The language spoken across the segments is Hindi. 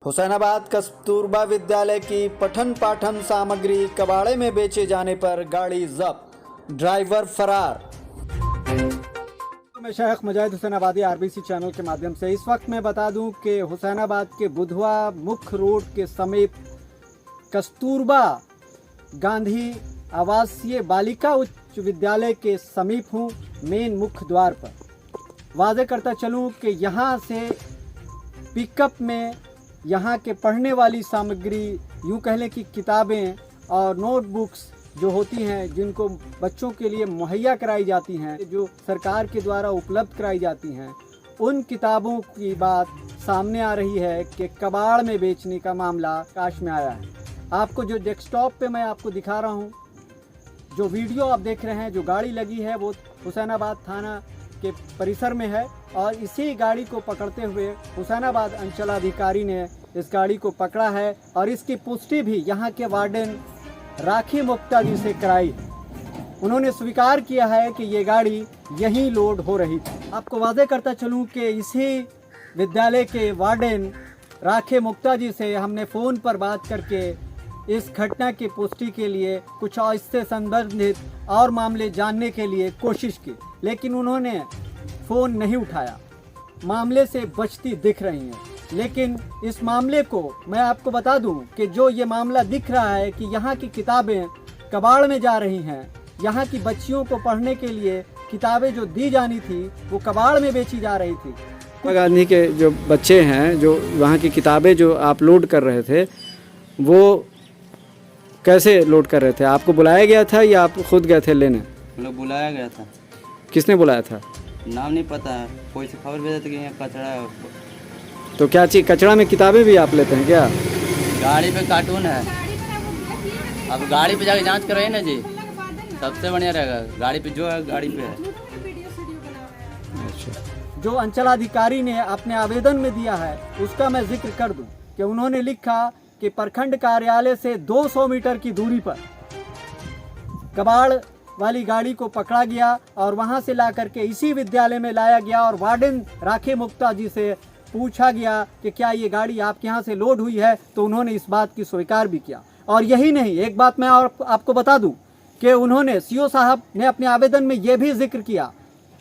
हुसैनाबाद कस्तूरबा विद्यालय की पठन पाठन सामग्री कबाड़े में बेचे जाने पर गाड़ी जब्त, ड्राइवर फरार। मैं शेख मुजाहिद हुसैनाबादी आरबीसी चैनल के माध्यम से इस वक्त मैं बता दूं कि हुसैनाबाद के बुधवा मुख्य रोड के समीप कस्तूरबा गांधी आवासीय बालिका उच्च विद्यालय के समीप हूँ, मेन मुख्य द्वार पर। वाज़े करता चलूँ कि यहाँ से पिकअप में यहाँ के पढ़ने वाली सामग्री, यूँ कह लें कि किताबें और नोटबुक्स जो होती हैं, जिनको बच्चों के लिए मुहैया कराई जाती हैं, जो सरकार के द्वारा उपलब्ध कराई जाती हैं, उन किताबों की बात सामने आ रही है कि कबाड़ में बेचने का मामला काश में आया है। आपको जो डेस्कटॉप पे मैं आपको दिखा रहा हूँ, जो वीडियो आप देख रहे हैं, जो गाड़ी लगी है वो हुसैनाबाद थाना के परिसर में है और इसी गाड़ी को पकड़ते हुए हुसैनाबाद अंचलाधिकारी ने इस गाड़ी को पकड़ा है और इसकी पुष्टि भी यहाँ के वार्डन राखी मुक्ता जी से कराई। उन्होंने स्वीकार किया है कि ये गाड़ी यहीं लोड हो रही थी। आपको वादे करता चलूँ कि इसी विद्यालय के वार्डन राखी मुक्ता जी से हमने फ़ोन पर बात करके इस घटना की पुष्टि के लिए कुछ और इससे संबंधित और मामले जानने के लिए कोशिश की, लेकिन उन्होंने फ़ोन नहीं उठाया। मामले से बचती दिख रही हैं। लेकिन इस मामले को मैं आपको बता दूं कि जो ये मामला दिख रहा है कि यहाँ की किताबें कबाड़ में जा रही हैं, यहाँ की बच्चियों को पढ़ने के लिए किताबें जो दी जानी थी वो कबाड़ में बेची जा रही थी। गांधी के जो बच्चे हैं, जो वहाँ की किताबें जो आप लोड कर रहे थे, वो कैसे लोड कर रहे थे? आपको बुलाया गया था या आप खुद गए थे लेने? हम लोग बुलाया गया था। किसने बुलाया था? नाम नहीं पता है, कोई से खबर भेजा था कि यहाँ कचरा है। तो क्या चीज़, कचरा में किताबें भी आप लेते हैं क्या? गाड़ी पे कार्टून है। अब गाड़ी पे जाके जांच कराइए ना जी, सबसे बढ़िया रहेगा। गाड़ी पे जो है गाड़ी पे है। जो अंचलाधिकारी ने अपने आवेदन में दिया है उसका मैं जिक्र कर दूं कि उन्होंने लिखा कि प्रखंड कार्यालय से 200 मीटर की दूरी पर कबाड़ वाली गाड़ी को पकड़ा गया और वहां से ला करके इसी विद्यालय में लाया गया और वार्डन राखी मुक्ता जी से पूछा गया कि क्या ये गाड़ी आपके यहाँ से लोड हुई है, तो उन्होंने इस बात की स्वीकार भी किया। और यही नहीं, एक बात मैं और आपको बता दूं कि उन्होंने सीओ साहब ने अपने आवेदन में ये भी जिक्र किया,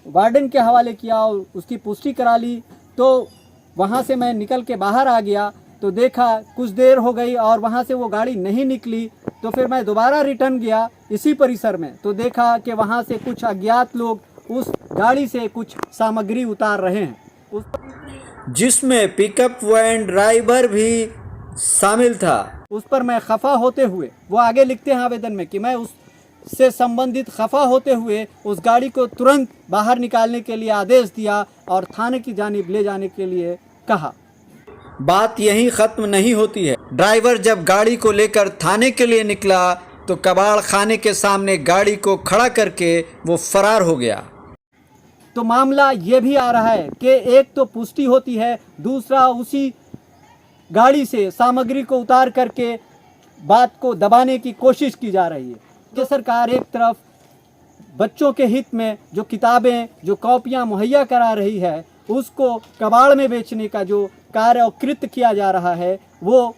वार्डन के हवाले किया और उसकी पुष्टि करा ली। तो वहाँ से मैं निकल के बाहर आ गया तो देखा कुछ देर हो गई और वहाँ से वो गाड़ी नहीं निकली। तो फिर मैं दोबारा रिटर्न गया इसी परिसर में, तो देखा कि वहाँ से कुछ अज्ञात लोग उस गाड़ी से कुछ सामग्री उतार रहे हैं, जिसमें पिकअप वैन ड्राइवर भी शामिल था। उस पर मैं खफा होते हुए, वो आगे लिखते हैं आवेदन में कि मैं उससे संबंधित खफा होते हुए उस गाड़ी को तुरंत बाहर निकालने के लिए आदेश दिया और थाने की जानिब ले जाने के लिए कहा। बात यहीं ख़त्म नहीं होती है। ड्राइवर जब गाड़ी को लेकर थाने के लिए निकला तो कबाड़ खाने के सामने गाड़ी को खड़ा करके वो फरार हो गया। तो मामला ये भी आ रहा है कि एक तो पुष्टि होती है, दूसरा उसी गाड़ी से सामग्री को उतार करके बात को दबाने की कोशिश की जा रही है कि सरकार एक तरफ बच्चों के हित में जो किताबें, जो कॉपियाँ मुहैया करा रही है, उसको कबाड़ में बेचने का जो कार्य और कृत्य किया जा रहा है वो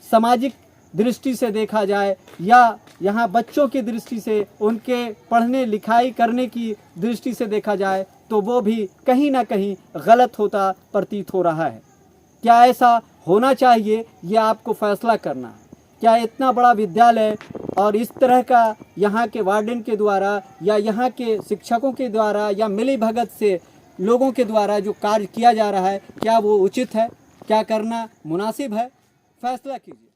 सामाजिक दृष्टि से देखा जाए या यहाँ बच्चों की दृष्टि से, उनके पढ़ने लिखाई करने की दृष्टि से देखा जाए तो वो भी कहीं ना कहीं गलत होता प्रतीत हो रहा है। क्या ऐसा होना चाहिए, ये आपको फैसला करना है। क्या इतना बड़ा विद्यालय और इस तरह का यहाँ के वार्डन के द्वारा या यहाँ के शिक्षकों के द्वारा या मिली भगत से लोगों के द्वारा जो कार्य किया जा रहा है, क्या वो उचित है? क्या करना मुनासिब है? फैसला कीजिए।